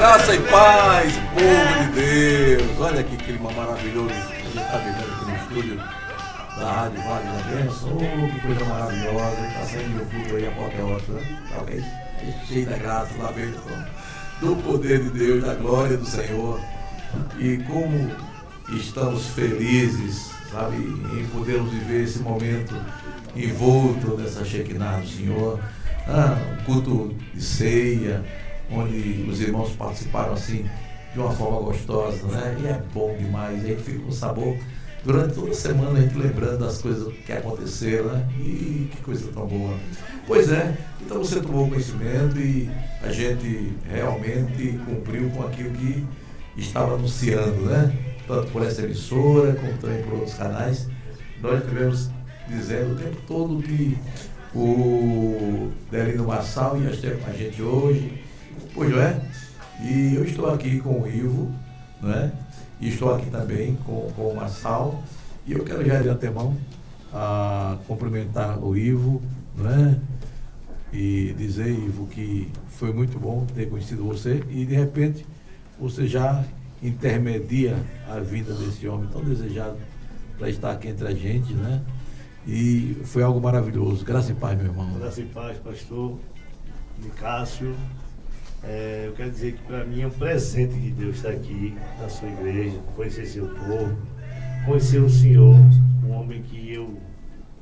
Graça e paz, povo de Deus. Olha que clima maravilhoso. A gente está vivendo aqui no estúdio da Rádio Vale da Bênção. Oh, que coisa maravilhosa. Está saindo meu futuro aí, a porta é outra. Talvez cheio da graça, da bênção, do poder de Deus, da glória do Senhor. E como estamos felizes, sabe, em podermos viver esse momento envolto nessa Shekinah do Senhor. Um culto de ceia, onde os irmãos participaram assim de uma forma gostosa, né? E é bom demais, a gente fica com sabor durante toda a semana, a gente lembrando das coisas que aconteceram, né? E que coisa tão boa. Pois é, então você tomou conhecimento e a gente realmente cumpriu com aquilo que estava anunciando, né? Tanto por essa emissora, como também por outros canais. Nós estivemos dizendo o tempo todo que o Delino Marçal ia estar com a gente hoje, pois não é? E eu estou aqui com o Ivo, não é? E estou aqui também com o Marçal, e eu quero já de antemão cumprimentar o Ivo, não é? E dizer, Ivo, que foi muito bom ter conhecido você, e de repente você já intermedia a vida desse homem tão desejado para estar aqui entre a gente, né? E foi algo maravilhoso. Graça e paz, meu irmão. Graça e paz, pastor Nicásio. Eu quero dizer que para mim é um presente de Deus estar aqui na sua igreja, conhecer seu povo, conhecer o Senhor, um homem que eu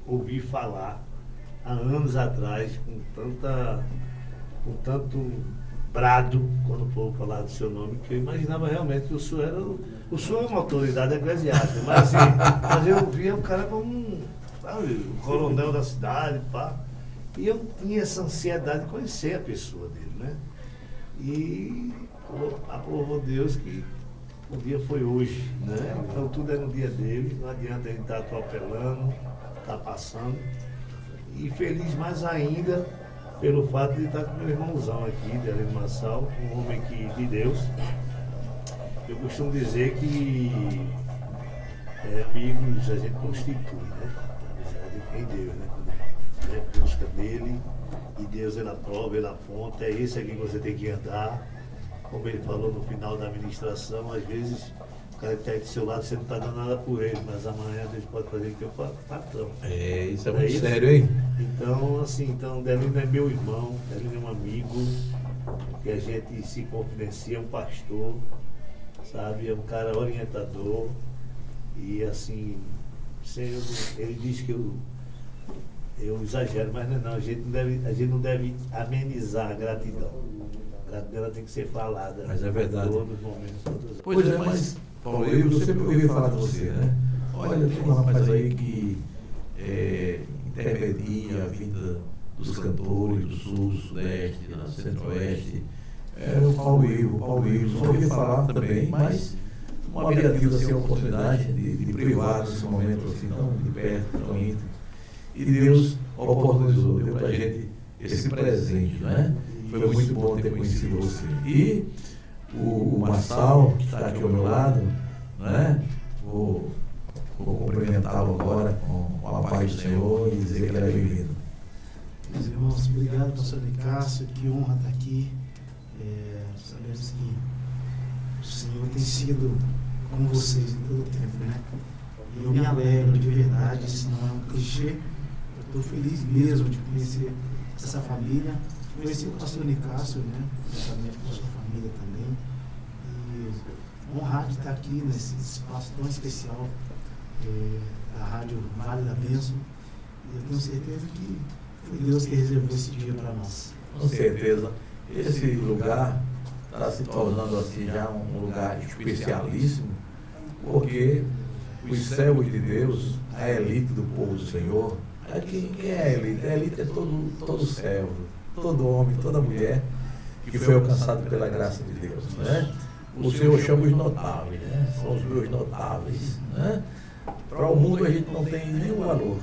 ouvi falar há anos atrás, com tanto brado, quando o povo falava do seu nome, que eu imaginava realmente que o senhor era o senhor é uma autoridade eclesiástica, mas assim, mas eu via o cara como o coronel da cidade, pá. E eu tinha essa ansiedade de conhecer a pessoa dele, né? E aprovou Deus que o dia foi hoje, né? Então tudo é no dia dele, não adianta ele estar atropelando, estar passando. E feliz mais ainda pelo fato de estar com meu irmãozão aqui, Delino Marçal, um homem de Deus. Eu costumo dizer que amigos a gente constitui, né? Em Deus, né? Quando busca dele e Deus ele aprova, ele aponta, é esse aqui que você tem que andar. Como ele falou no final da administração, às vezes o cara que está aí do seu lado, você não está dando nada por ele, mas amanhã Deus pode fazer que eu patrão. Isso é muito sério, hein? Então, assim, Delino é meu irmão, Delino é um amigo, que a gente se confidencia, é um pastor, sabe? É um cara orientador e assim, ele diz que eu exagero, mas não, a gente não deve amenizar a gratidão. A gratidão ela tem que ser falada. Mas é verdade. Em todos os momentos. Pois é, mas, Paulo, eu sempre ouvi falar de você, né? Olha, tem um rapaz aí que intermedia a vida dos cantores do Sul, Sudeste, do Centro-Oeste. Era o Paulo Ivo. Só ouvi falar também, mas não havia tido assim, a oportunidade de privar nesse momento assim, tão de perto, tão íntimo. E Deus oportunizou, deu para a gente esse presente, não é? Foi muito bom ter conhecido você. E o Marçal, que está aqui ao meu lado, não é? Vou cumprimentá-lo agora com a paz do Senhor e dizer que ele é bem-vindo. Meus irmãos, obrigado, pastor Nicásio, que honra estar aqui. Sabemos que o Senhor tem sido com vocês em todo o tempo, né? E eu me alegro de verdade, isso não é um clichê. Eu estou feliz mesmo de conhecer essa família, conhecer o pastor Nicásio, né? Juntamente com a sua família também. E honrar de estar aqui nesse espaço tão especial da Rádio Vale da Bênção. E eu tenho certeza que foi Deus que reservou esse dia para nós. Com certeza. Esse lugar está se tornando assim já um lugar especialíssimo, porque os servos de Deus, a elite do povo do Senhor, quem é a elite? A elite é todo servo, todo homem, toda mulher que foi alcançado pela graça de Deus, né? O Senhor chama os notáveis, né? São os meus notáveis, né? Para o mundo a gente não tem nenhum valor.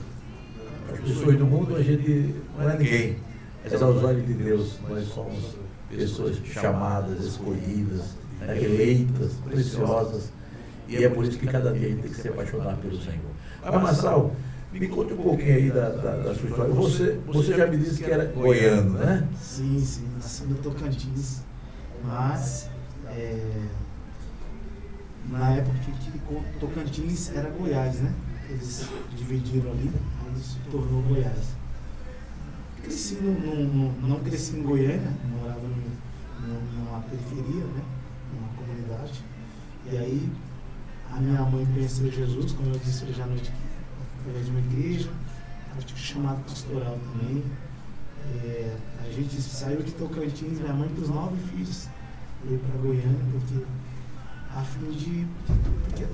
As pessoas do mundo a gente não é ninguém. Mas aos olhos de Deus nós somos pessoas chamadas, escolhidas, eleitas, preciosas. E é por isso que cada dia a gente tem que se apaixonar pelo Senhor. Mas Marçal, me conte um pouquinho aí da sua história. Você já me disse que era goiano, né? Sim, nasci no Tocantins, mas Na época que Tocantins era Goiás, né? Eles dividiram ali, aí se tornou Goiás. Cresci não cresci em Goiânia, morava numa periferia, né? Numa comunidade. E aí a minha mãe conheceu Jesus, como eu disse hoje à noite, através de uma igreja, chamado pastoral também. A gente saiu de Tocantins, minha mãe com os 9 filhos, veio para Goiânia, porque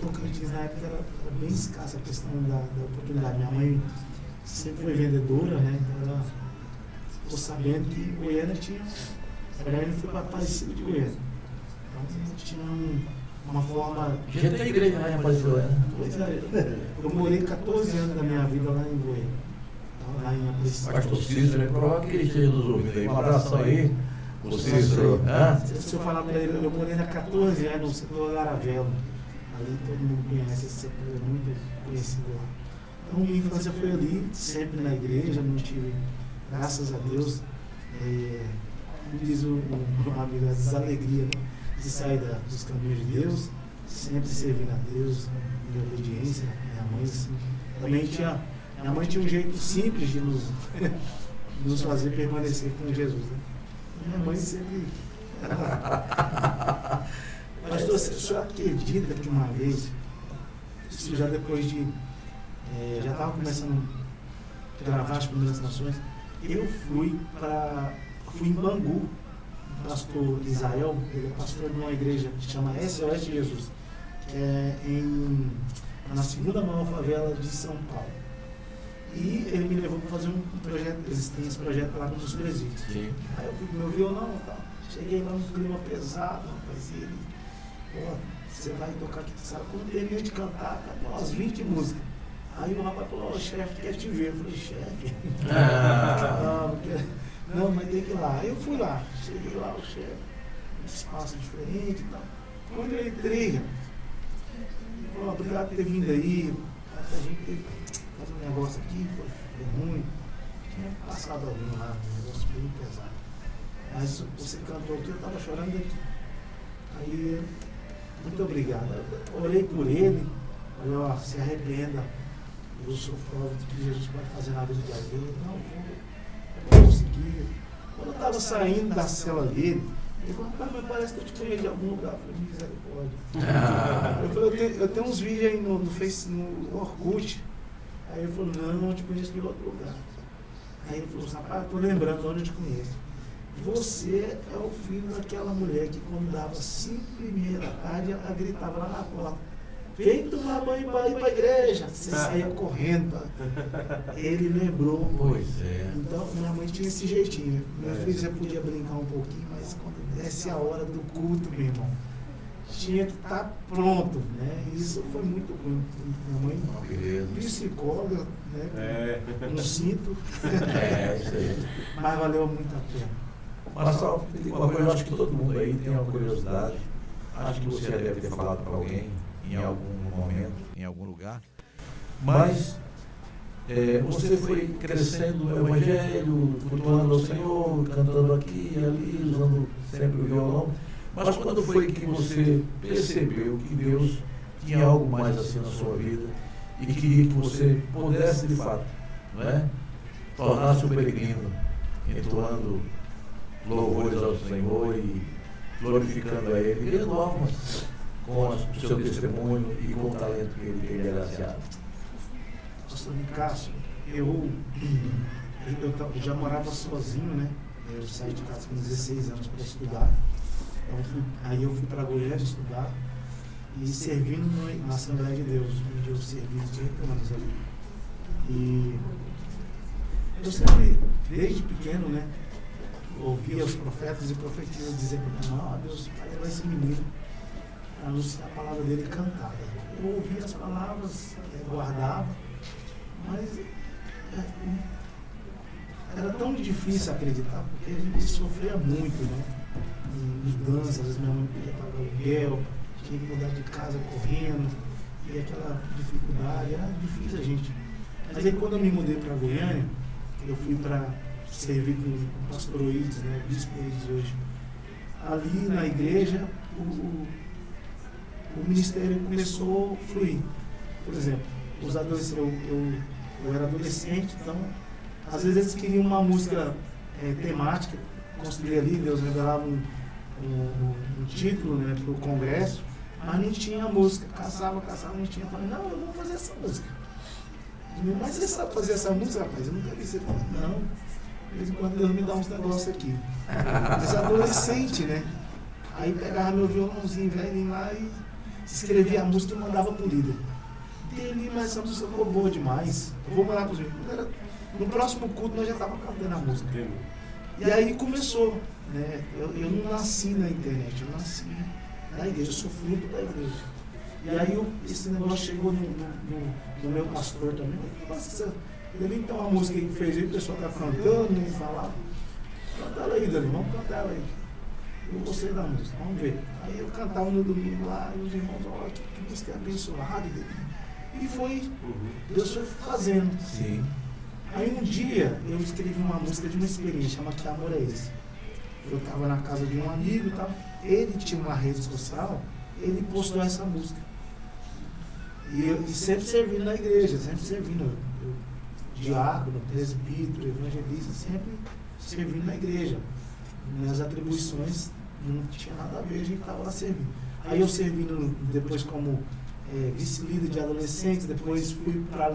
Tocantins na época era bem escassa a questão da oportunidade. Minha mãe sempre foi vendedora, né? Então ela ficou sabendo que Goiânia foi para Aparecida de Goiânia. Então tinha uma forma. Já tem igreja lá em Aparecida, né? Pois é. Eu morei 14 anos da minha vida lá em Goiânia. Lá em Aparecida. Pastor Cícero, é provável que ele esteja nos ouvindo aí. Um abração aí. O Cícero. Se eu falar para ele, eu morei há 14 anos no setor Garavelo. Ali todo mundo conhece esse setor, é muito conhecido lá. Então minha infância foi ali, sempre na igreja, não tive, graças a Deus, como diz o amigo, a desalegria, né? De sair dos caminhos de Deus, sempre servindo a Deus, em obediência. Minha mãe, assim, também minha mãe tinha um jeito simples de nos fazer permanecer com Jesus, né? Minha mãe sempre. Pastor, o senhor acredita que uma vez, isso já depois de. Já estava começando a gravar as primeiras nações, eu fui em Bangu, o pastor Israel, ele é pastor de uma igreja que chama SOS de Jesus, que é na segunda maior favela de São Paulo. E ele me levou para fazer um projeto, eles têm esse projeto lá nos presídios. Sim. Aí eu fui com meu violão e tal. Cheguei lá num clima pesado, rapaz, e ele, você vai tocar aqui, sabe? Quando terminei de cantar, cantou umas 20 músicas. Aí o rapaz falou, chefe, quer te ver. Eu falei, chefe? Não, mas tem que ir lá. Aí eu fui lá, cheguei lá, o chefe, um espaço diferente e tal. Quando eu entrei, ele falou, obrigado por ter vindo aí, a gente teve fazer um negócio aqui, foi ruim. Tinha passado alguém lá, um negócio bem pesado. Mas você cantou aqui, eu estava chorando aqui. Aí, muito obrigado. Eu orei por ele, falei, se arrependa. Eu sou prova de que Jesus pode fazer na vida de alguém. Não, eu vou conseguir. Quando eu estava saindo da cela dele, ele falou, mas parece que eu te conheço de algum lugar. Eu falei, misericórdia. Eu falei, eu tenho uns vídeos aí no Face, no Orkut. Aí ele falou, não, eu te conheço de outro lugar. Aí ele falou, rapaz, estou lembrando de onde eu te conheço. Você é o filho daquela mulher que quando dava 5h30 da tarde, ela gritava lá na porta, vem tomar banho para ir para a igreja. Você saía correndo. Ele lembrou. Pois é. Então, minha mãe tinha esse jeitinho. Meu filho já podia brincar um pouquinho, mas quando desce a hora do culto, meu irmão, tinha que estar pronto, né? Isso foi muito bom. Minha mãe, psicóloga, né? Um cinto. Isso aí. Mas valeu muito a pena. Mas só uma coisa, eu acho que todo mundo aí tem uma curiosidade. Acho que você já deve ter falado para alguém em algum momento, em algum lugar. Mas você foi crescendo no Evangelho, cultuando ao Senhor, cantando aqui e ali, usando sempre o violão. Mas quando foi que você percebeu que Deus tinha algo mais assim na sua vida e queria que você pudesse, de fato, não é? Tornar-se um peregrino, entoando louvores ao Senhor e glorificando a Ele, ganhando almas com o seu testemunho e com o talento que Ele tem agraciado? Pastor Cássio, eu já morava sozinho, né? Eu saí de casa com 16 anos para estudar. Aí eu fui para Goiânia estudar e servindo na Assembleia de Deus, onde eu servi 18 anos ali. E eu sempre, desde pequeno, né, ouvia os profetas e profetizas dizer para mim, Deus vai levar esse menino para anunciar a palavra dele cantada. Eu ouvia as palavras, guardava, mas era tão difícil acreditar, porque a gente sofria muito, né? Mudanças, às vezes minha mãe pedia pagar aluguel, tinha que mudar de casa correndo, e aquela dificuldade, era difícil a gente. Mas aí quando eu me mudei para Goiânia, eu fui para servir com o pastor Oides, né, bispo Oides hoje. ali na igreja, o ministério começou a fluir. Por exemplo, os adolescentes, eu era adolescente, então às vezes eles queriam uma música temática, construir ali, Deus revelava um título, né, para o congresso, mas não tinha música, caçava, não tinha. Eu falei, não, eu vou fazer essa música. Mas você sabe fazer essa música, rapaz? Eu nunca vi você falar, não. De vez em quando Deus me dá uns negócios aqui. Mas adolescente, né? Aí pegava meu violãozinho velho lá e escrevia a música e mandava pro líder. Dele, mas essa música ficou boa demais. Eu vou mandar pros meninos. No próximo culto nós já estávamos cantando a música. E aí começou, né? Eu não nasci na internet, eu nasci na igreja, eu sou fruto da igreja. E aí esse negócio chegou no meu pastor também. Nossa, ele então a música que fez aí, o pessoal está cantando, nem falava. Canta ela aí, Dani, vamos cantar ela aí. Eu gostei da música, vamos ver. Aí eu cantava no domingo lá, e os irmãos, olha, que música abençoada. E foi, Deus foi fazendo. Sim. Aí um dia eu escrevi uma música de uma experiência, chama Que Amor É Esse? Eu estava na casa de um amigo e tal, ele tinha uma rede social, ele postou essa música. E sempre servindo na igreja, sempre servindo. Eu, diácono, presbítero, evangelista, sempre servindo na igreja. Minhas atribuições não tinha nada a ver, a gente estava lá servindo. Aí eu servindo depois como vice-líder de adolescentes, depois fui para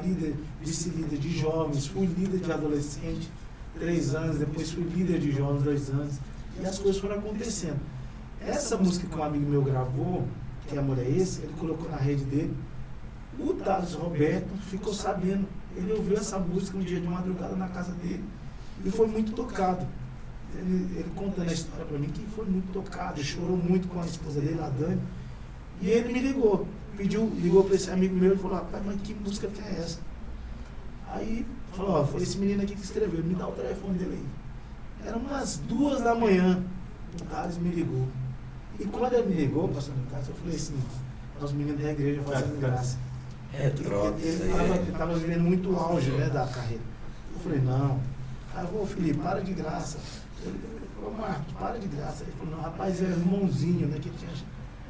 vice-líder de jovens, fui líder de adolescente 3 anos, depois fui líder de jovens 2 anos, e as coisas foram acontecendo. Essa música que um amigo meu gravou, Que Amor É Esse? Ele colocou na rede dele, o Thales Roberto ficou sabendo, ele ouviu essa música um dia de madrugada na casa dele, e foi muito tocado. Ele contando a história para mim, que foi muito tocado, chorou muito com a esposa dele, a Dani, e ele me ligou para esse amigo meu e falou, rapaz, mas que música que é essa? Aí falou, ó, foi esse menino aqui que escreveu, me dá o telefone dele aí. Era umas 2 da manhã, o Thales me ligou. E quando ele me ligou, pastor Nicasso, eu falei assim, os meninos da igreja fazendo graça. Troca. Ele estava vivendo muito auge, né, da carreira. Eu falei, não. Aí eu falei, Felipe, para de graça. Ele falou, Marcos, para de graça. Ele falou, não, rapaz, é irmãozinho, né, que tinha...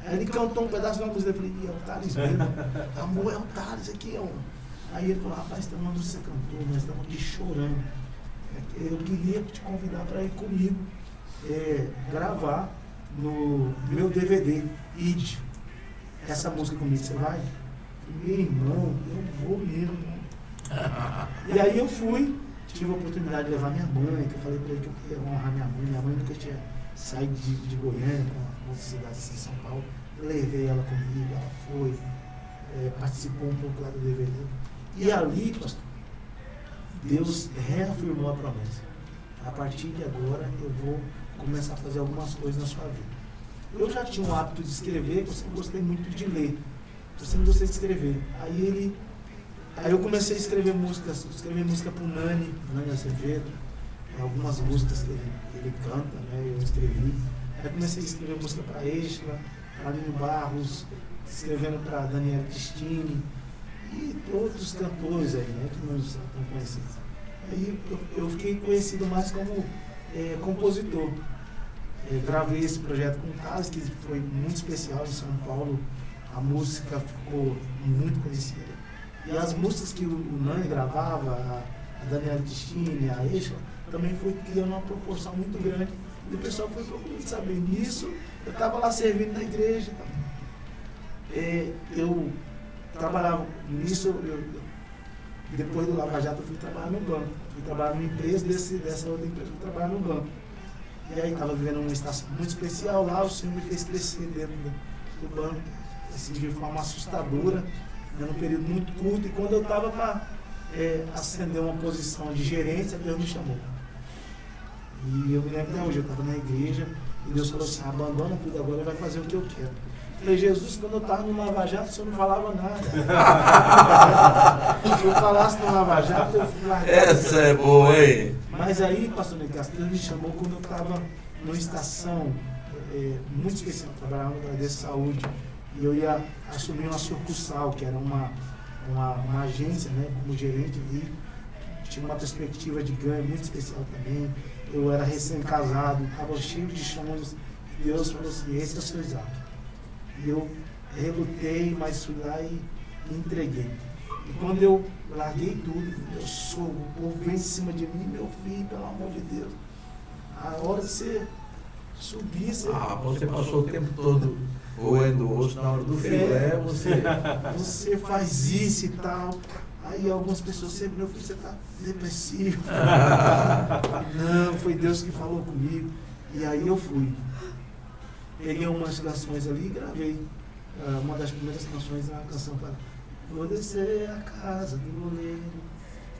Aí ele cantou um pedaço de uma música, eu falei, é o Thales mesmo. Amor, é o Thales aqui, ó. Aí ele falou, rapaz, tem uma música que você cantou, nós estamos aqui chorando. Eu queria te convidar para ir comigo gravar no meu DVD, ID. Essa música comigo, você vai? Meu irmão, eu vou mesmo. E aí eu fui, tive a oportunidade de levar minha mãe, que eu falei para ele que eu queria honrar minha mãe nunca tinha saído de Goiânia, para uma cidade assim, em São Paulo. Eu levei ela comigo, ela foi, participou um pouco lá do DVD. E ali, pastor, Deus reafirmou a promessa. A partir de agora eu vou começar a fazer algumas coisas na sua vida. Eu já tinha o hábito de escrever, eu sempre gostei muito de ler. Eu sempre gostei de escrever. Aí eu comecei a escrever música para o Nani Azevedo, algumas músicas que ele canta, né, eu escrevi. Aí comecei a escrever música para Exla, para Aline Barros, escrevendo para Daniela Cristine e outros cantores aí, né, que nós não conhecemos. Aí eu fiquei conhecido mais como compositor. Gravei esse projeto com o Thales, que foi muito especial em São Paulo. A música ficou muito conhecida. E as músicas que o Nani gravava, a Daniela Cristine, a Exla, também foi criando uma proporção muito grande. E o pessoal foi procurando saber. Nisso, eu estava lá servindo na igreja. Eu trabalhava nisso, depois do Lava Jato, eu fui trabalhar no banco. Fui trabalhar numa empresa, dessa outra empresa, fui trabalhar no banco. E aí estava vivendo uma estação muito especial lá, o Senhor me fez crescer dentro do banco, assim, de forma assustadora, num período muito curto. E quando eu estava para ascender uma posição de gerência, Deus me chamou. E eu me lembro até hoje, eu estava na igreja, e Deus falou assim, abandona tudo agora e vai fazer o que eu quero. Eu falei, Jesus, quando eu estava no Lava Jato, o Senhor não falava nada. Se eu falasse no Lava Jato, eu fui largar. Essa é boa, hein? Mas aí, pastor Nicasso, Deus me chamou quando eu estava numa estação muito especial, trabalhava no área de saúde, e eu ia assumir uma sucursal, que era uma agência, né, como gerente ali, tinha uma perspectiva de ganho muito especial também. Eu era recém-casado, estava cheio de sonhos, Deus falou assim, esse é o seu Isaac. E eu relutei, mas fui lá e entreguei. E quando eu larguei tudo, meu sogro, o povo veio em cima de mim, meu filho, pelo amor de Deus. A hora de você subir, você passou o tempo todo roendo o osso na hora do filé, você faz isso e tal. Aí algumas pessoas sempre, meu filho, você está depressivo. Não, foi Deus que falou comigo. E aí eu fui. Peguei umas canções ali e gravei. Uma das primeiras canções é uma canção para vou descer a casa do goleiro,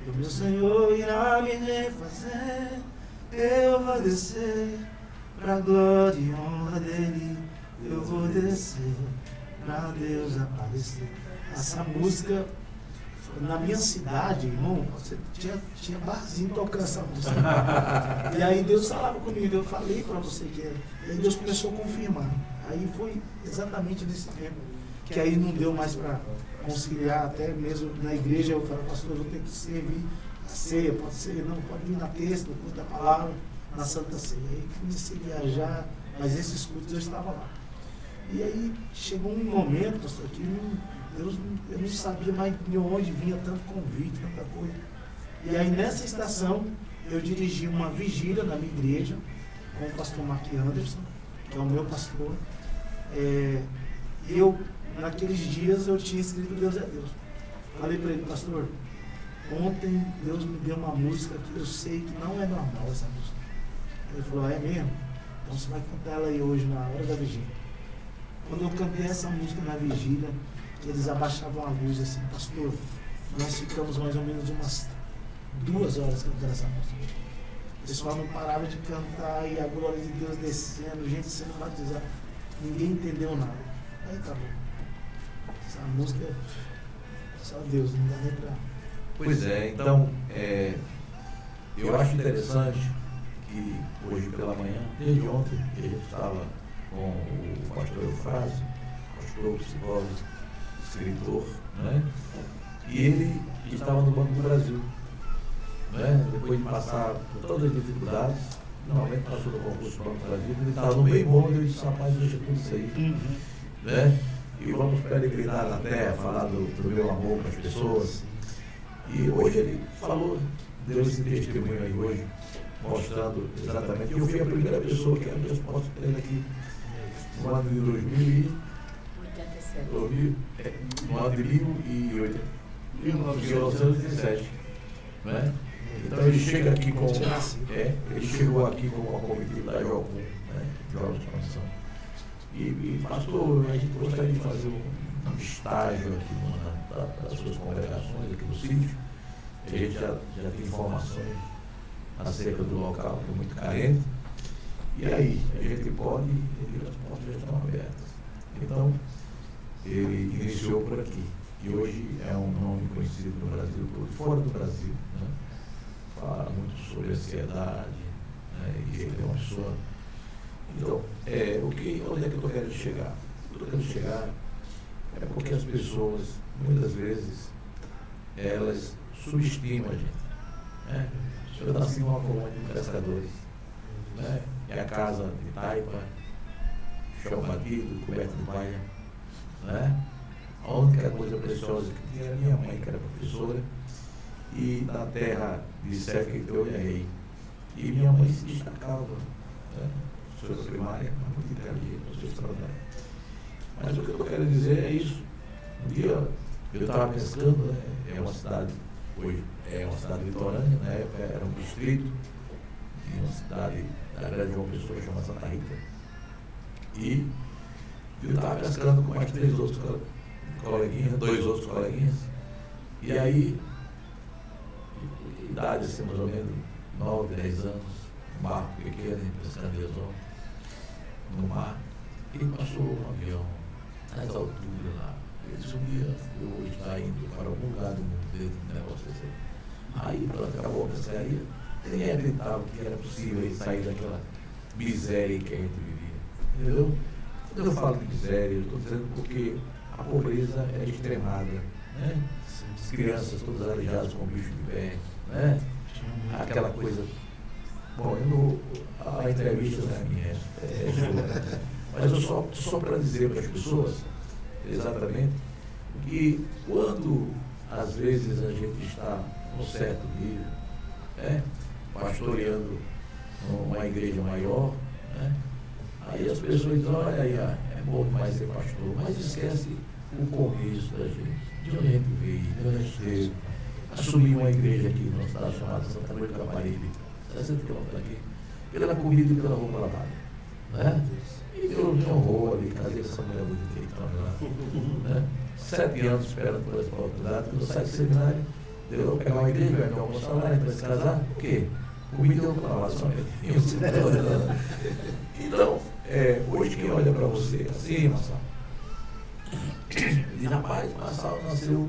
o meu Senhor irá me refazer. Eu vou descer pra glória e honra dele. Eu vou descer pra Deus aparecer. Essa música, na minha cidade, irmão, você tinha barzinho tocando essa música. E aí Deus falava comigo, eu falei pra você que era. E aí Deus começou a confirmar. Aí foi exatamente nesse tempo que aí não deu mais para conciliar, até mesmo na igreja eu falei, pastor, eu vou ter que servir a ceia, pode ser, não, pode vir na terça, no culto da palavra, na Santa Ceia. Aí comecei a viajar, mas esses cultos eu estava lá. E aí chegou um momento, pastor, que eu não sabia mais de onde vinha tanto convite, tanta coisa. E aí nessa estação eu dirigi uma vigília na minha igreja com o pastor Mark Anderson, que é o meu pastor. E eu, naqueles dias, eu tinha escrito Deus é Deus. Falei para ele, pastor, ontem Deus me deu uma música que eu sei que não é normal essa música. Ele falou, é mesmo? Então você vai cantar ela aí hoje na hora da vigília. Quando eu cantei essa música na vigília, eles abaixavam a luz assim, pastor, nós ficamos mais ou menos umas 2 horas cantando essa música. O pessoal não parava de cantar e a glória de Deus descendo, gente sendo batizada. Ninguém entendeu nada. Aí tá bom. Essa música, só Deus, não dá nem pra... Pois é, então, eu acho interessante que hoje pela manhã, desde ontem, a gente estava com o pastor Eufrásio, pastor, psicólogo, escritor, né? E ele estava no Banco do Brasil, né? Depois de passar por todas as dificuldades, finalmente passou no concurso do Banco do Brasil, ele estava no meio mundo, eu disse, rapaz, deixa tudo isso aí, né? E vamos peregrinar na terra, falar do meu amor para as pessoas. E hoje ele falou, deu esse testemunho aí hoje, mostrando exatamente que eu fui a primeira pessoa que abriu as portas para ele aqui no ano de 1917, né? Então ele chega aqui com ele chegou aqui com uma comitiva da Jocum, né? Jogos de Expansão. E pastor, a gente gostaria de fazer um estágio aqui numa das suas congregações aqui no sítio. A gente já tem informações acerca do local, que é muito carente. E aí, a gente pode, as portas já estão abertas. Então, ele iniciou por aqui. E hoje é um nome conhecido no Brasil todo, fora do Brasil, né? Fala muito sobre ansiedade, né? E ele é uma pessoa. Então, onde é que eu estou querendo chegar? Eu estou querendo chegar é porque as pessoas, muitas vezes, elas subestimam a gente, né? Eu nasci numa colônia de pescadores, né? E a casa de taipa, chão batido, coberto de palha, né? A única coisa preciosa que tinha era minha mãe, que era professora, e na terra de Seca e eu errei. E minha mãe se destacava, né? Professora primária, muito inteligente, professora extraordinária. Mas o que eu quero dizer é isso. Um dia eu estava pescando, né? É uma cidade, hoje é uma cidade litorânea, na época era um distrito de uma cidade da grande João Pessoa, chamada Santa Rita. E eu estava pescando com mais 2 outros coleguinhas, e aí, idade assim, mais ou menos 9, 10 anos, um barco pequeno, pescando no mar, e passou um avião nas alturas lá. Ele disse, um dia eu vou estar indo para algum lugar do mundo dentro do negócio desse. Aí pronto, acabou a pescaria. Ninguém acreditava que era possível ele sair daquela miséria que a gente vivia. Entendeu? Quando eu falo de miséria, eu estou dizendo porque a pobreza é extremada, né? As crianças todas aleijadas com bicho de pé, né? Aquela coisa Bom, a entrevista não é minha, é sua. Mas eu só para dizer para as pessoas, exatamente, que quando às vezes a gente está num certo nível, né, pastoreando uma igreja maior, né, aí as pessoas dizem, olha aí, é bom demais ser pastor, mas esquece o começo da gente, de onde a gente veio, de onde a gente esteve. Assumi uma igreja aqui numa cidade chamada Santa Maria do Caparibe, 60 quilômetros daqui, pela comida e pela roupa lavada, né? E Deus me honrou ali, casei com essa mulher bonita aí, então, né? 7 anos esperando por essa oportunidade, quando eu saí do seminário, deu eu pegar uma igreja, vai me almoçar lá, para se casar, o quê? Comida e roupa lavada somente. Então, hoje quem olha para você assim, Marçal, diz, rapaz, Marçal nasceu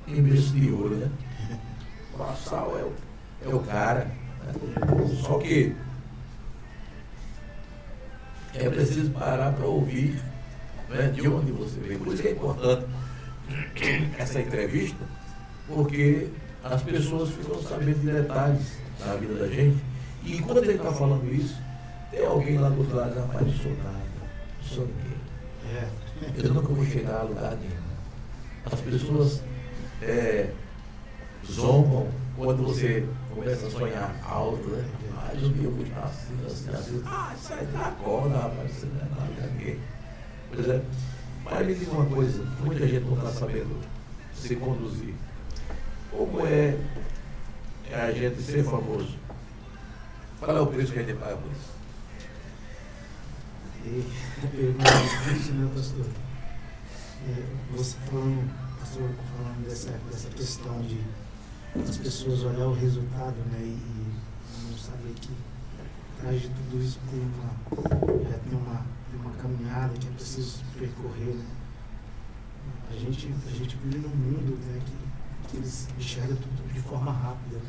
em berço de ouro, né? Marçal é o cara, né? Só que é preciso parar para ouvir, né, de onde você vem. Por isso que é importante essa entrevista, porque as pessoas ficam sabendo de detalhes da vida da gente, e enquanto ele está falando isso, tem alguém lá do outro lado, rapaz, não sou nada, não sou ninguém. Eu nunca vou chegar a lugar nenhum. As pessoas zombam quando você começa a sonhar alto, né? Mas um dia eu vou estar assim. Isso aí tá corda, rapaz, você não é nada ninguém. Pois é, mas me diga uma coisa, muita gente não está sabendo se conduzir. Como é a gente ser famoso? Qual é o preço que a gente paga por isso? Pergunta difícil, né, pastor? Você falando, pastor, falando dessa questão de as pessoas olhar o resultado, né, e não saber que atrás de tudo isso já tem uma caminhada que é preciso percorrer, né? A gente vive num mundo, né, que eles enxergam tudo de forma rápida.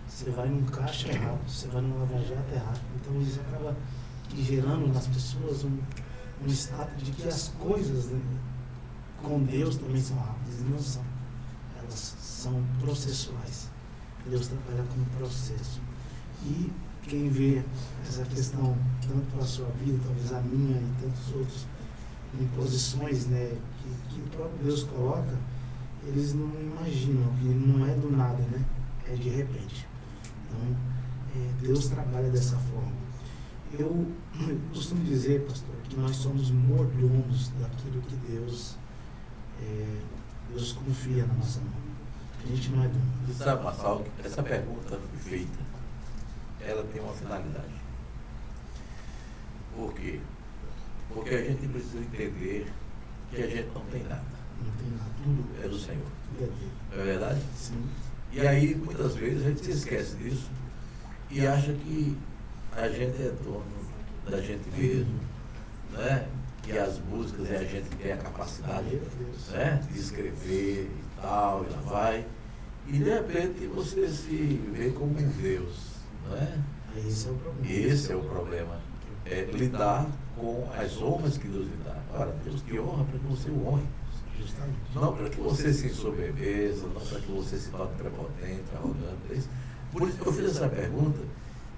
Você vai num caixa rápido, você vai num lava-jato rápido. Então isso acaba gerando nas pessoas um estado de que as coisas, né, com Deus também são rápidas, e não são. Elas são processuais. Deus trabalha com um processo. E quem vê essa questão, tanto para a sua vida, talvez a minha e tantos outros, em posições, né, que o próprio Deus coloca, eles não imaginam, que não é do nada, né? É de repente. Então, Deus trabalha dessa forma. Eu costumo dizer, pastor, que nós somos mordomos daquilo que Deus confia na nossa mão. A gente não é dono. E sabe, Marçal, essa pergunta foi feita, ela tem uma finalidade. Por quê? Porque a gente precisa entender que a gente não tem nada. Não tem nada. Tudo É do Senhor. é dele. Não é verdade? Sim. E aí, muitas vezes, a gente se esquece disso e acha que a gente é dono da gente mesmo, né? E as músicas é a gente que tem a capacidade, né, de escrever e tal, e lá vai. E de repente você se vê como um Deus, né? Esse é o problema. Esse é o problema. É lidar com as honras que Deus lhe dá. Ora, Deus te honra para que você o honre. Justamente. Não para que você se ensoberbeça, não para que você se torne prepotente, arrogante. Por isso que eu fiz essa pergunta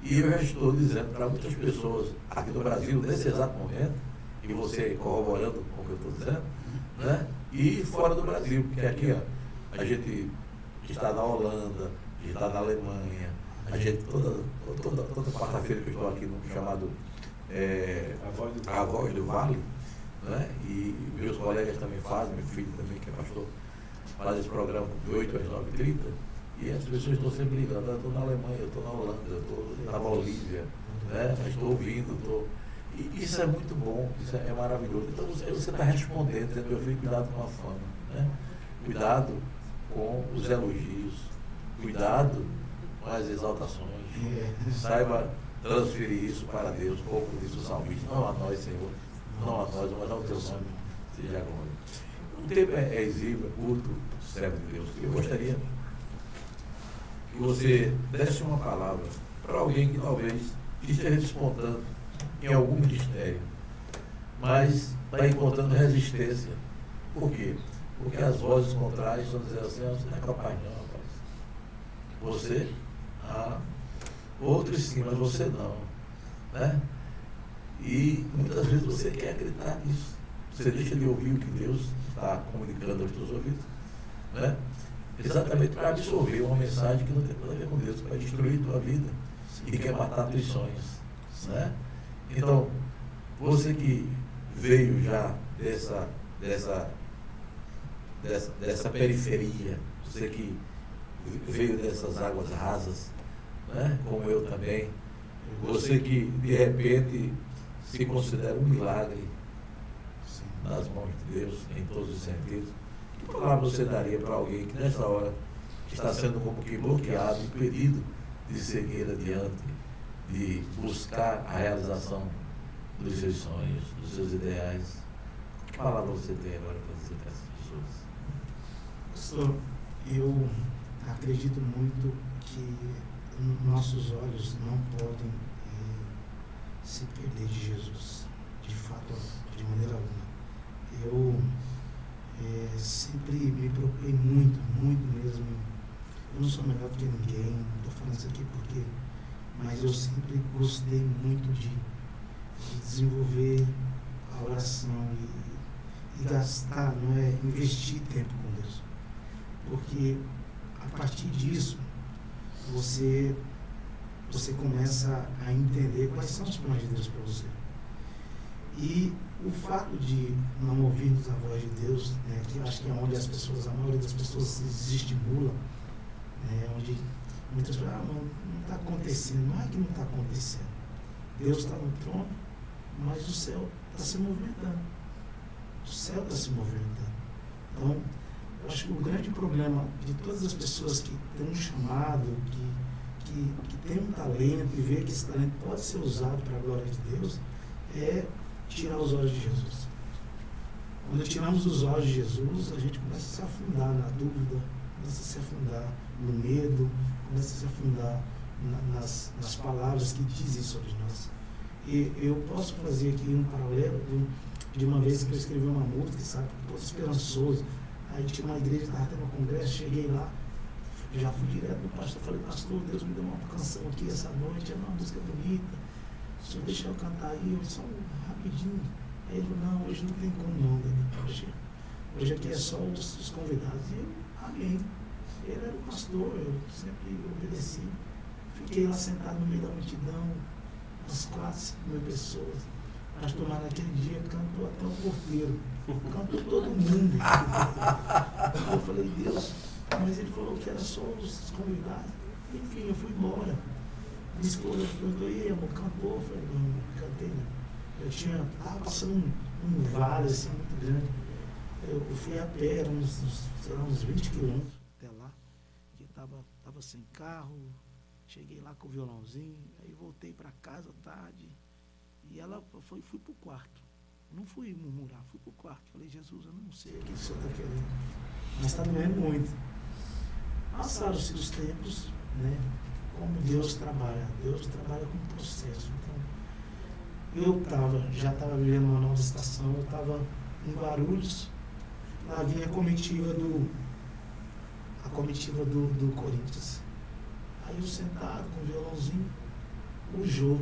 e eu já estou dizendo para muitas pessoas aqui no Brasil, nesse exato momento, e você corroborando com o que eu estou dizendo, né? E fora do Brasil, porque aqui ó, a gente está na Holanda, a gente está na Alemanha, a gente toda quarta-feira que eu estou aqui no chamado A Voz do Vale, né? E meus colegas também fazem, meu filho também, que é pastor, faz esse programa de 8 às 9h30, e as pessoas estão sempre ligando, eu estou na Alemanha, eu estou na Holanda, eu estou na Bolívia, né? Mas estou ouvindo, E isso é muito bom, isso é maravilhoso. Então você está respondendo, dizendo, meu filho, cuidado com a fama, né? Cuidado com os elogios, cuidado com as exaltações, saiba transferir isso para Deus, pouco disso o salmista, não a nós, Senhor, não a nós, mas ao teu nome seja a glória. O tempo é exíguo, é curto, servo de Deus. Eu gostaria que você desse uma palavra para alguém que talvez esteja despontando em algum ministério, mas está encontrando resistência. Por quê? Porque as vozes contrárias estão dizendo assim, você não é capaz não, rapaz. Você, Outros sim, mas você não. Né? E muitas vezes você quer acreditar nisso. Você deixa de ouvir o que Deus está comunicando aos seus ouvidos. Né? Exatamente para absorver uma mensagem que não tem nada a ver com Deus, que vai destruir tua vida e quer matar teus sonhos. Né? Então, você que veio já dessa periferia, você que veio dessas águas rasas, né? Como eu também, você que de repente se considera um milagre nas mãos de Deus, em todos os sentidos, que palavra você daria para alguém que nessa hora está sendo como que bloqueado, impedido de seguir adiante, de buscar a realização dos seus sonhos, dos seus ideais? Que palavra você tem agora para dizer para essas pessoas? Pastor, eu acredito muito que nossos olhos não podem se perder de Jesus, de fato, de maneira alguma. Eu sempre me preocupei muito, muito mesmo. Eu não sou melhor do que ninguém, não estou falando isso aqui porque, mas eu sempre gostei muito de desenvolver a oração e gastar, não é, investir tempo com Deus. Porque a partir disso, você começa a entender quais são os planos de Deus para você. E o fato de não ouvirmos a voz de Deus, né, que eu acho que é onde a maioria das pessoas se desestimulam, né, onde muitas pessoas, não está acontecendo. Não é que não está acontecendo. Deus está no trono, mas o céu está se movimentando. O céu está se movimentando. Então, eu acho que o grande problema de todas as pessoas que têm um chamado, que tem um talento e vê que esse talento pode ser usado para a glória de Deus, é tirar os olhos de Jesus. Quando tiramos os olhos de Jesus, a gente começa a se afundar na dúvida, começa a se afundar no medo, começa a se afundar nas palavras que dizem sobre nós. E eu posso fazer aqui um paralelo de uma vez que eu escrevi uma música, sabe, todo esperançoso. Aí tinha uma igreja, estava tendo um congresso, cheguei lá, já fui direto no pastor, falei, pastor, Deus me deu uma canção aqui essa noite, é uma música bonita, o senhor deixa eu cantar aí, eu só rapidinho. Aí ele falou, não, hoje não tem como não, hoje aqui é só os convidados. E eu, amém. Ele era o pastor, eu sempre obedeci. Fiquei lá sentado no meio da multidão, umas 4, 5 mil pessoas. O pastor lá naquele dia cantou até o porteiro, cantou todo mundo. Eu falei, Deus, mas ele falou que era só os convidados. Enfim, eu fui embora. Minha esposa perguntou, e aí, amor, cantou? Eu falei, não cantei não. Eu estava passando um vale assim muito grande. Eu fui a pé, era uns 20 quilômetros até lá. E estava sem carro, cheguei lá com o violãozinho, aí voltei para casa tarde. E ela fui para o quarto. Não fui murmurar, fui para o quarto. Falei, Jesus, eu não sei o que o senhor está querendo, mas está doendo muito. Passaram-se os tempos, né? Como Deus trabalha com processo. Então, eu já estava vivendo uma nova estação, eu estava em Guarulhos, lá vinha a comitiva do Corinthians. Aí eu sentado com o violãozinho, o Jô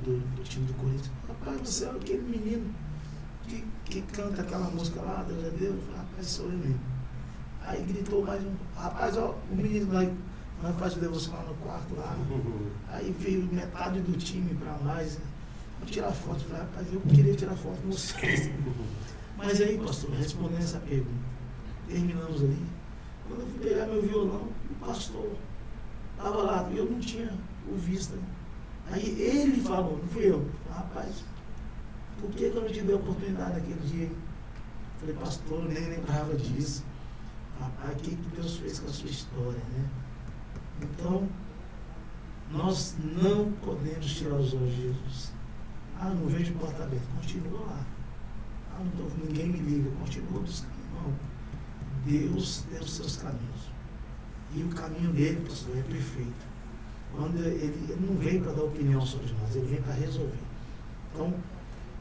do time do Corinthians. Rapaz, você é aquele menino que canta aquela música lá, Deus é Deus. Rapaz, sou eu mesmo. Aí gritou mais um, rapaz, ó, o menino nós faz o devocional no quarto lá. Aí veio metade do time para mais. Vou tirar foto. Falei, rapaz, eu queria tirar foto com vocês. Mas aí, pastor, respondendo essa pergunta, terminamos ali. Quando eu fui pegar meu violão, o pastor estava lá, e eu não tinha o visto. Aí ele falou, não fui eu. Rapaz, por que eu não tive a oportunidade naquele dia? Falei, pastor, eu nem lembrava disso. Rapaz, o que Deus fez com a sua história, né? Então, nós não podemos tirar os olhos de Jesus. Não vejo porta aberta. Continua lá. Ninguém me liga. Continua buscando. Não. Deus tem os seus caminhos. E o caminho dele, pastor, é perfeito. Quando ele não vem para dar opinião sobre nós, ele vem para resolver. Então,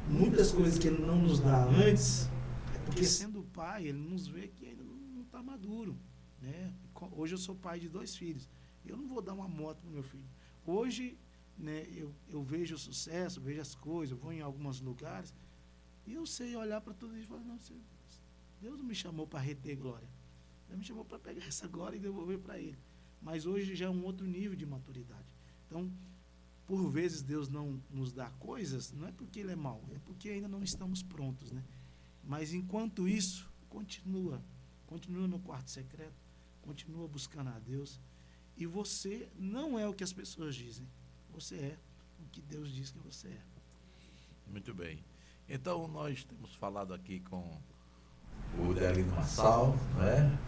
muitas coisas que ele não nos dá antes, é porque sendo pai, ele nos vê que ainda não está maduro, né? Hoje eu sou pai de 2 filhos. Eu não vou dar uma moto para o meu filho. Hoje, né, eu vejo o sucesso, vejo as coisas, eu vou em alguns lugares, e eu sei olhar para tudo isso e falar, não, Deus não me chamou para reter glória. Deus me chamou para pegar essa glória e devolver para Ele. Mas hoje já é um outro nível de maturidade. Então, por vezes Deus não nos dá coisas, não é porque Ele é mau, é porque ainda não estamos prontos, né? Mas enquanto isso, continua no quarto secreto, continua buscando a Deus, e você não é o que as pessoas dizem, você é o que Deus diz que você é. Muito bem. Então, nós temos falado aqui com o Delino Marçal, né?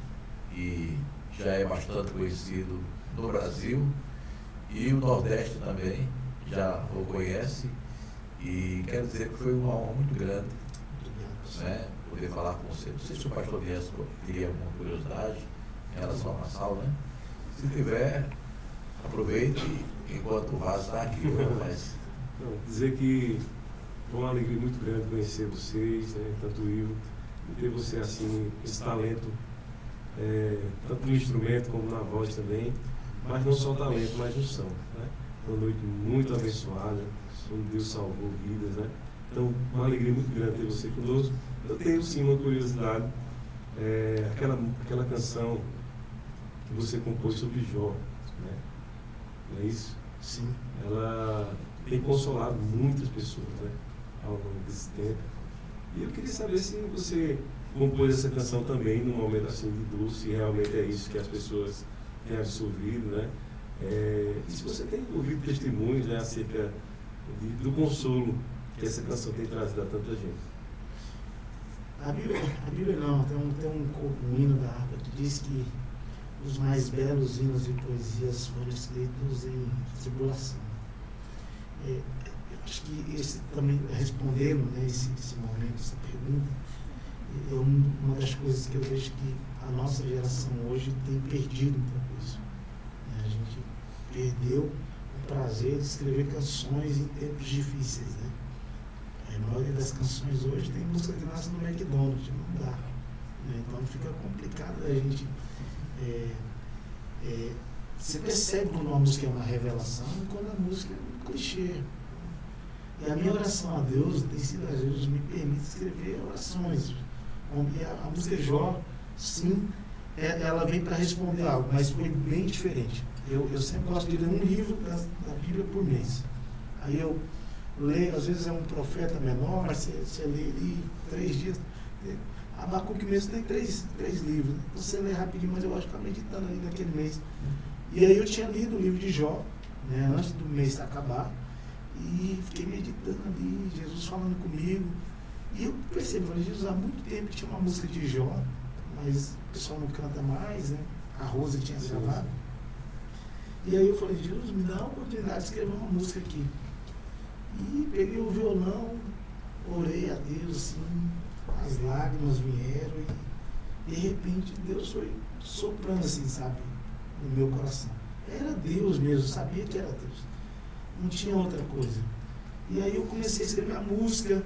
E já é bastante conhecido no Brasil, e o Nordeste também já o conhece, e quero dizer que foi uma honra muito grande, né, poder falar com você. Não sei se o pastor Vies teria alguma curiosidade em relação ao Marçal, né? Se tiver, aproveite enquanto o vaso está aqui. Mas... Não, dizer que foi uma alegria muito grande conhecer vocês, né, tanto o Ivo, e ter você assim, esse talento, tanto no instrumento como na voz também, mas não só o talento, mas unção, né? Uma noite muito abençoada, onde Deus salvou vidas, né? Então, uma alegria muito grande ter você conosco. Eu tenho sim uma curiosidade, aquela canção que você compôs sobre Jó, né? Não é isso? Sim. Ela tem consolado muitas pessoas, né, ao longo desse tempo. E eu queria saber se você compôs essa canção também num momento assim de dor, se realmente é isso que as pessoas têm absorvido, né? E se você tem ouvido testemunhos, né, acerca do consolo que essa canção tem trazido a tanta gente. A Bíblia não, tem um hino da harpa que diz que os mais belos hinos e poesias foram escritos em tribulação. Eu acho que esse também, respondendo, né, esse momento, essa pergunta, é uma das coisas que eu vejo que a nossa geração hoje tem perdido um pouco isso. A gente perdeu o prazer de escrever canções em tempos difíceis, né? A maioria das canções hoje tem música que nasce no McDonald's, não dá. Né? Então fica complicado a gente... você percebe quando uma música é uma revelação e quando a música é um clichê. E a minha oração a Deus tem sido, às vezes, me permite escrever orações. A música Jó, sim, ela vem para responder algo, mas foi bem diferente. Eu sempre gosto de ler um livro da Bíblia por mês. Aí eu leio, às vezes é um profeta menor, você lê ali 3 dias. Abacuque mesmo tem 3 livros. Você lê rapidinho, mas eu gosto de ficar meditando ali naquele mês. E aí eu tinha lido o livro de Jó, né, antes do mês acabar, e fiquei meditando ali, Jesus falando comigo. E eu percebi, falei, Jesus, há muito tempo que tinha uma música de Jó, mas o pessoal não canta mais, né? A Rosa tinha gravado. E aí eu falei, Jesus, me dá a oportunidade de escrever uma música aqui. E peguei o violão, orei a Deus, assim, as lágrimas vieram e de repente Deus foi soprando assim, sabe, no meu coração. Era Deus mesmo, eu sabia que era Deus. Não tinha outra coisa. E aí eu comecei a escrever a música,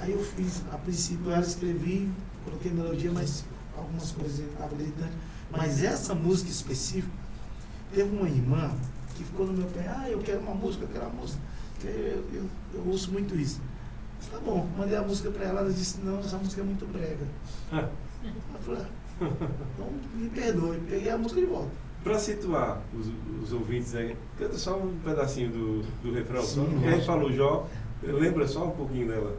aí eu fiz, a princípio eu escrevi, coloquei melodia, mas algumas coisas eu estava gritando. Mas essa música específica, teve uma irmã que ficou no meu pé, eu quero uma música, eu ouço muito isso. Tá bom, mandei a música para ela disse, não, essa música é muito brega. Ela falou, então me perdoe, peguei a música de volta. Para situar os ouvintes aí, canta só um pedacinho do refrão, Sim, só, que a gente falou Jó, lembra só um pouquinho dela.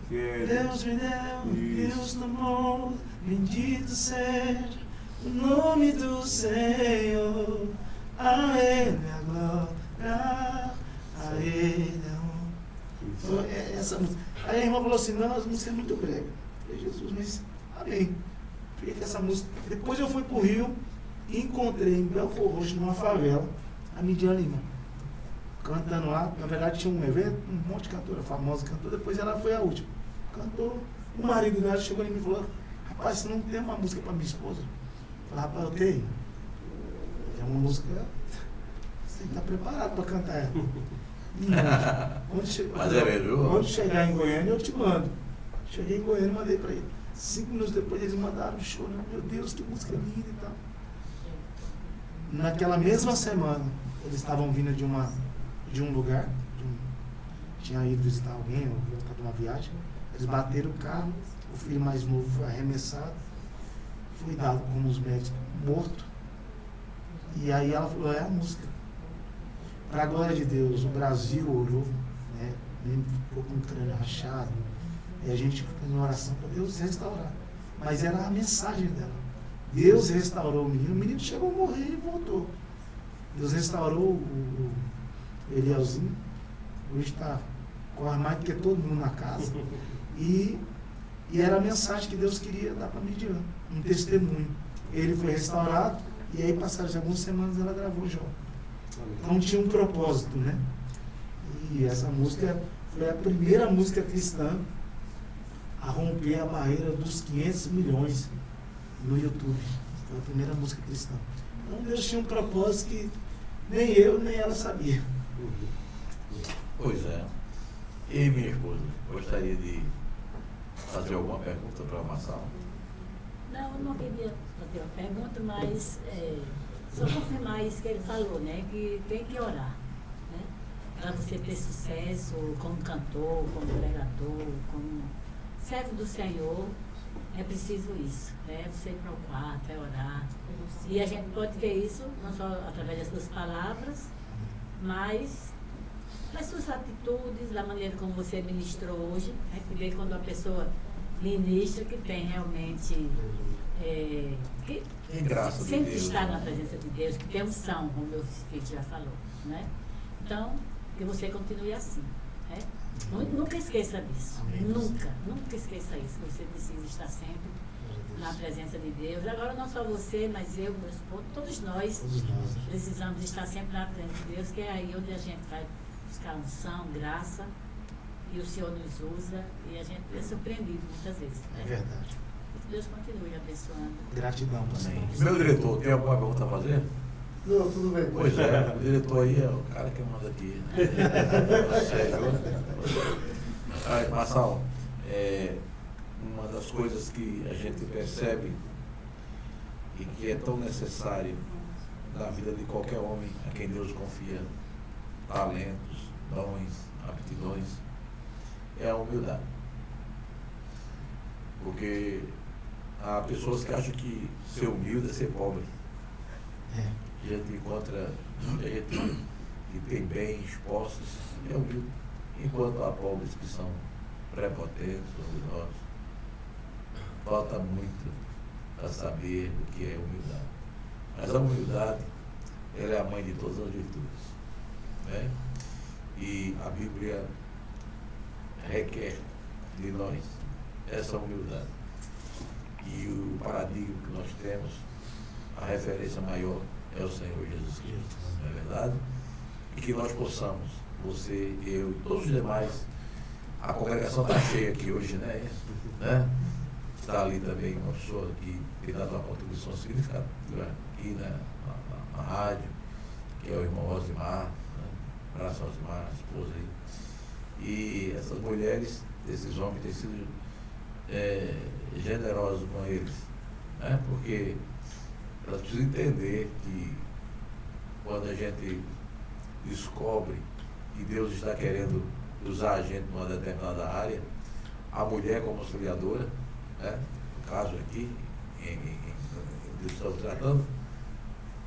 Que Deus me deu, Deus tomou, bendito seja o nome do Senhor, a Ele a glória, a Ele a honra. Essa música. Aí a irmã falou assim, não, essa música é muito brega. Eu falei, Jesus, mas amém. Fiquei essa música. Depois eu fui pro Rio e encontrei em Belfort Roxo, numa favela, a Midiane Lima, cantando lá. Na verdade tinha um evento, um monte de cantora famosa cantou, depois ela foi a última. Cantou, o marido dela chegou em mim e falou, rapaz, você não tem uma música para minha esposa? Eu falei, rapaz, eu tenho. É uma música, você tem que estar preparado para cantar ela. Quando chegar em Goiânia, eu te mando. Cheguei em Goiânia e mandei para ele. 5 minutos depois eles mandaram chorando, meu Deus, que música linda e tal. naquela mesma semana, eles estavam vindo de um lugar, tinha ido visitar alguém, ou voltar de uma viagem, eles bateram o carro, o filho mais novo foi arremessado, foi dado como os médicos morto, e aí ela falou, é a música. Para a glória de Deus, o Brasil orou, né, mesmo ficou com o crânio rachado, e a gente ficou em oração para Deus restaurar. Mas era a mensagem dela. Deus restaurou o menino chegou a morrer e voltou. Deus restaurou o Elielzinho, hoje corre mais do que todo mundo na casa. E era a mensagem que Deus queria dar para a Midian, um testemunho. Ele foi restaurado, e aí passaram algumas semanas ela gravou Jó. Então tinha um propósito, né? E essa música foi a primeira música cristã a romper a barreira dos 500 milhões no YouTube. Foi a primeira música cristã. Então Deus tinha um propósito que nem eu, nem ela sabia. Pois é. E minha esposa, gostaria de fazer alguma pergunta para o Marçal? Não, eu não queria fazer uma pergunta, mas só confirmar isso que ele falou, né? Que tem que orar, né? Para você ter sucesso como cantor, como pregador, como servo do Senhor, é preciso isso, né? Você ir para o quarto, orar. E a gente pode ver isso não só através das suas palavras, mas das suas atitudes, da maneira como você ministrou hoje, né? Porque quando a pessoa ministra que tem realmente que graça de sempre Deus, está né? na presença de Deus, que tem unção, como o meu filho já falou, né? Então, que você continue assim, né? Nunca esqueça disso. Amém. Nunca esqueça isso. Você precisa estar sempre na presença de Deus. Agora não só você, mas eu, meu esposo, todos nós precisamos estar sempre na presença de Deus, que é aí onde a gente vai buscar unção, graça, e o Senhor nos usa, e a gente é surpreendido muitas vezes, né? É verdade. Deus continue abençoando. Gratidão, Amém. pastor. Meu diretor, tem alguma pergunta a fazer? Não, tudo bem. Pois é, o diretor aí é o cara que manda aqui, né? Sério. Aí, Marçal, uma das coisas que a gente percebe e que é tão necessário na vida de qualquer homem a quem Deus confia talentos, dons, aptidões, é a humildade. Porque há pessoas que acham que ser humilde é ser pobre. A gente encontra gente que tem bens, posses, é humilde. Enquanto há pobres que são prepotentes, orgulhosos. Falta muito para saber o que é humildade. Mas a humildade, ela é a mãe de todas as virtudes, né? E a Bíblia requer de nós essa humildade. E o paradigma que nós temos, a referência maior é o Senhor Jesus Cristo, não é verdade? E que nós possamos, você, eu e todos os demais, a congregação está cheia aqui hoje, né? Está ali também uma pessoa que tem dado uma contribuição significativa aqui na rádio, que é o irmão Rosimar, né? Abraço Rosimar, a esposa aí. E essas mulheres, esses homens têm sido generosos com eles, né? Porque elas precisam entender que quando a gente descobre que Deus está querendo usar a gente numa determinada área, a mulher como auxiliadora, né? No caso aqui, Deus está tratando,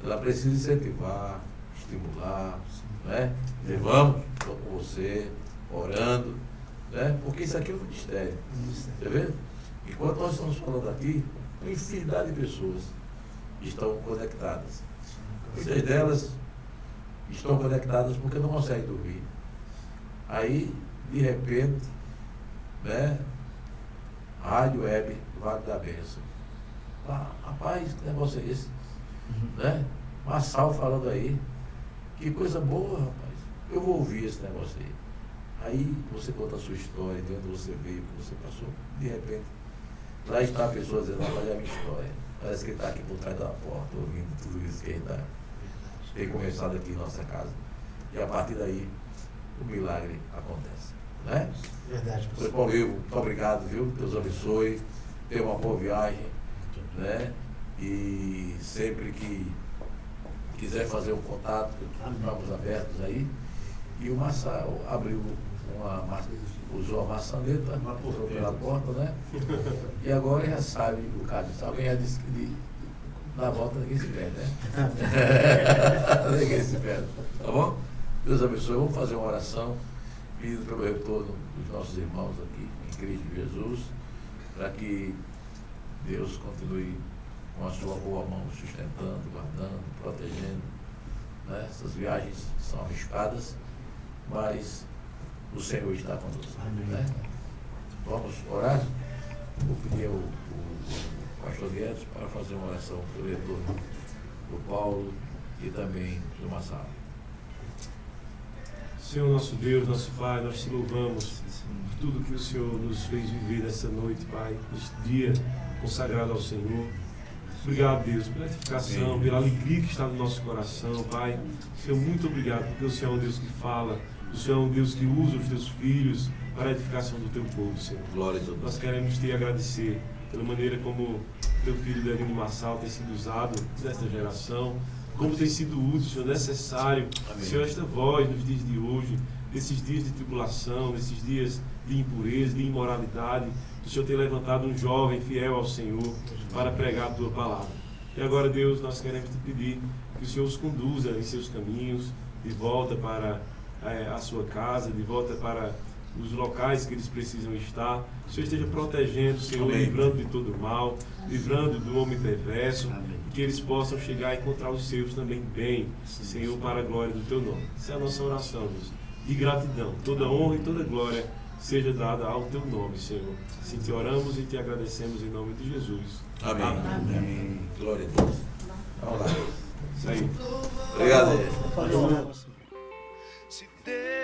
ela precisa incentivar, estimular, né? Dizer, vamos, estou com você, orando, né? Porque isso aqui é um mistério. Está vendo? Enquanto nós estamos falando aqui, uma infinidade de pessoas estão conectadas. Muitas delas estão conectadas porque não conseguem dormir. Aí, de repente, né? Rádio Web, Vale da Bênção. Ah, rapaz, que negócio é esse? Né? Marçal falando aí. Que coisa boa, rapaz. Eu vou ouvir esse negócio aí. Aí você conta a sua história, de onde você veio, o que você passou. De repente, lá está a pessoa dizendo, olha a minha história. Parece que ele está aqui por trás da porta, ouvindo tudo isso que a gente tem começado aqui em nossa casa. E a partir daí, o milagre acontece. Né? Verdade, Pois, pastor. Paulo Ivo, muito obrigado, viu? Deus abençoe. Tenha uma boa viagem. Né? E sempre que quiser fazer um contato, estamos abertos aí. E o Marçal abriu usou a maçaneta, entrou pela porta, né? E agora já sabe o caminho. Alguém já disse que na volta ninguém se perde, né? Ninguém se perde. Tá bom? Deus abençoe. Vamos fazer uma oração pedindo pelo retorno dos nossos irmãos aqui em Cristo Jesus, para que Deus continue com a sua boa mão sustentando, guardando, protegendo. Né? Essas viagens são arriscadas, mas o Senhor está conosco. Né? Vamos orar? Vou pedir ao pastor Guedes para fazer uma oração pelo retorno do Paulo e também do Marçal. Senhor nosso Deus, nosso Pai, nós te louvamos por tudo que o Senhor nos fez viver nessa noite, Pai, neste dia consagrado ao Senhor. Obrigado, Deus, pela edificação, pela alegria que está no nosso coração, Pai. Senhor, muito obrigado, porque o Senhor é um Deus que fala, o Senhor é um Deus que usa os teus filhos para a edificação do teu povo, Senhor. Glória a Deus. Nós queremos te agradecer pela maneira como teu filho Devino Marçal tem sido usado nesta geração, como tem sido útil, Senhor, necessário, Amém. Senhor, esta voz nos dias de hoje, nesses dias de tribulação, nesses dias de impureza, de imoralidade. O Senhor tem levantado um jovem fiel ao Senhor para pregar a tua palavra. E agora, Deus, nós queremos te pedir que o Senhor os conduza em seus caminhos, de volta para a sua casa, de volta para os locais que eles precisam estar. O Senhor esteja protegendo, Senhor, Amém. livrando de todo mal, livrando do homem perverso, que eles possam chegar e encontrar os seus também bem, Senhor, para a glória do teu nome. Essa é a nossa oração, Deus, de gratidão. Toda honra e toda glória seja dada ao teu nome, Senhor. Assim te oramos e te agradecemos em nome de Jesus. Amém. Amém. Amém. Glória a Deus. Vamos lá. Isso aí. Obrigado. Fazer uma oração. Se Deus